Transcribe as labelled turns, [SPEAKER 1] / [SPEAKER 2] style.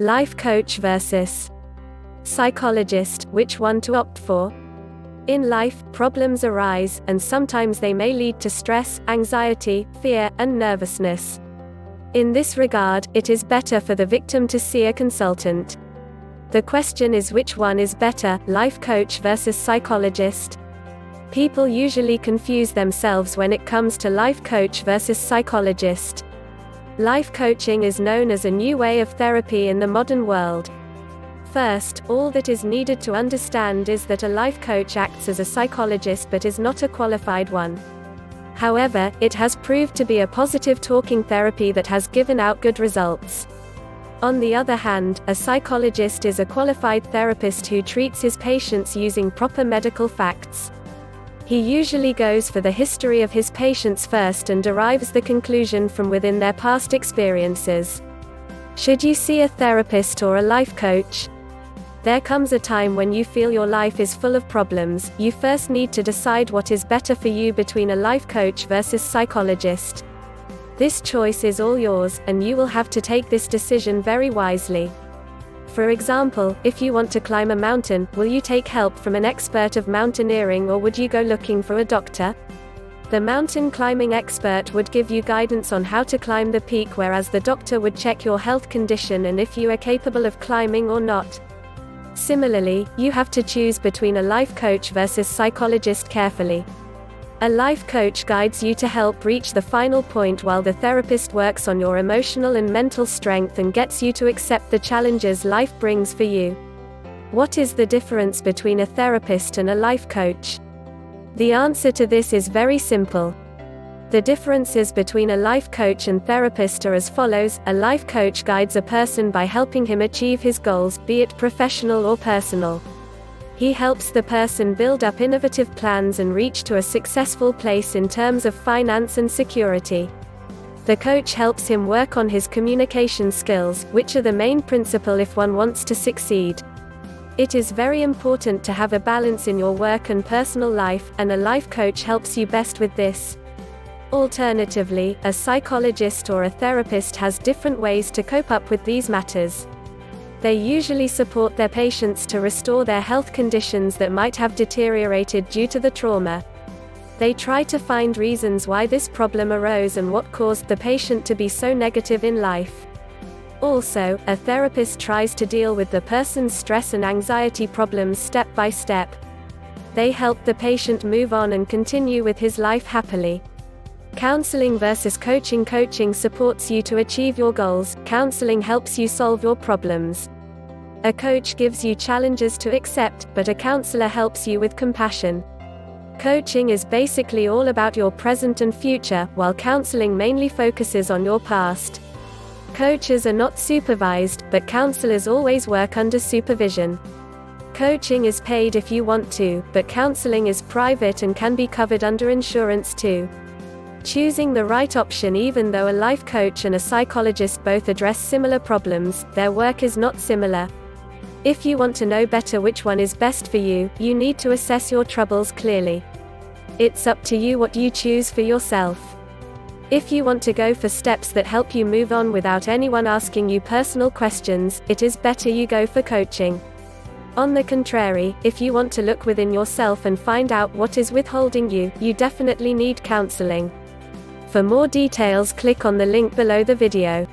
[SPEAKER 1] Life coach versus psychologist, which one to opt for? In life, problems arise, and sometimes they may lead to stress, anxiety, fear, and nervousness. In this regard, it is better for the victim to see a consultant. The question is, which one is better, life coach versus psychologist? People usually confuse themselves when it comes to life coach versus psychologist. Life coaching is known as a new way of therapy in the modern world. First, all that is needed to understand is that a life coach acts as a psychologist but is not a qualified one. However, it has proved to be a positive talking therapy that has given out good results. On the other hand, a psychologist is a qualified therapist who treats his patients using proper medical facts. He usually goes for the history of his patients first and derives the conclusion from within their past experiences. Should you see a therapist or a life coach? There comes a time when you feel your life is full of problems. You first need to decide what is better for you between a life coach versus psychologist. This choice is all yours, and you will have to take this decision very wisely. For example, if you want to climb a mountain, will you take help from an expert of mountaineering, or would you go looking for a doctor? The mountain climbing expert would give you guidance on how to climb the peak, whereas the doctor would check your health condition and if you are capable of climbing or not. Similarly, you have to choose between a life coach versus psychologist carefully. A life coach guides you to help reach the final point, while the therapist works on your emotional and mental strength and gets you to accept the challenges life brings for you. What is the difference between a therapist and a life coach? The answer to this is very simple. The differences between a life coach and therapist are as follows. A life coach guides a person by helping him achieve his goals, be it professional or personal. He helps the person build up innovative plans and reach to a successful place in terms of finance and security. The coach helps him work on his communication skills, which are the main principle if one wants to succeed. It is very important to have a balance in your work and personal life, and a life coach helps you best with this. Alternatively, a psychologist or a therapist has different ways to cope up with these matters. They usually support their patients to restore their health conditions that might have deteriorated due to the trauma. They try to find reasons why this problem arose and what caused the patient to be so negative in life. Also, a therapist tries to deal with the person's stress and anxiety problems step by step. They help the patient move on and continue with his life happily. Counseling versus coaching. Coaching supports you to achieve your goals, counseling helps you solve your problems. A coach gives you challenges to accept, but a counselor helps you with compassion. Coaching is basically all about your present and future, while counseling mainly focuses on your past. Coaches are not supervised, but counselors always work under supervision. Coaching is paid if you want to, but counseling is private and can be covered under insurance too. Choosing the right option. Even though a life coach and a psychologist both address similar problems, their work is not similar. If you want to know better which one is best for you, you need to assess your troubles clearly. It's up to you what you choose for yourself. If you want to go for steps that help you move on without anyone asking you personal questions, it is better you go for coaching. On the contrary, if you want to look within yourself and find out what is withholding you, you definitely need counseling. For more details, click on the link below the video.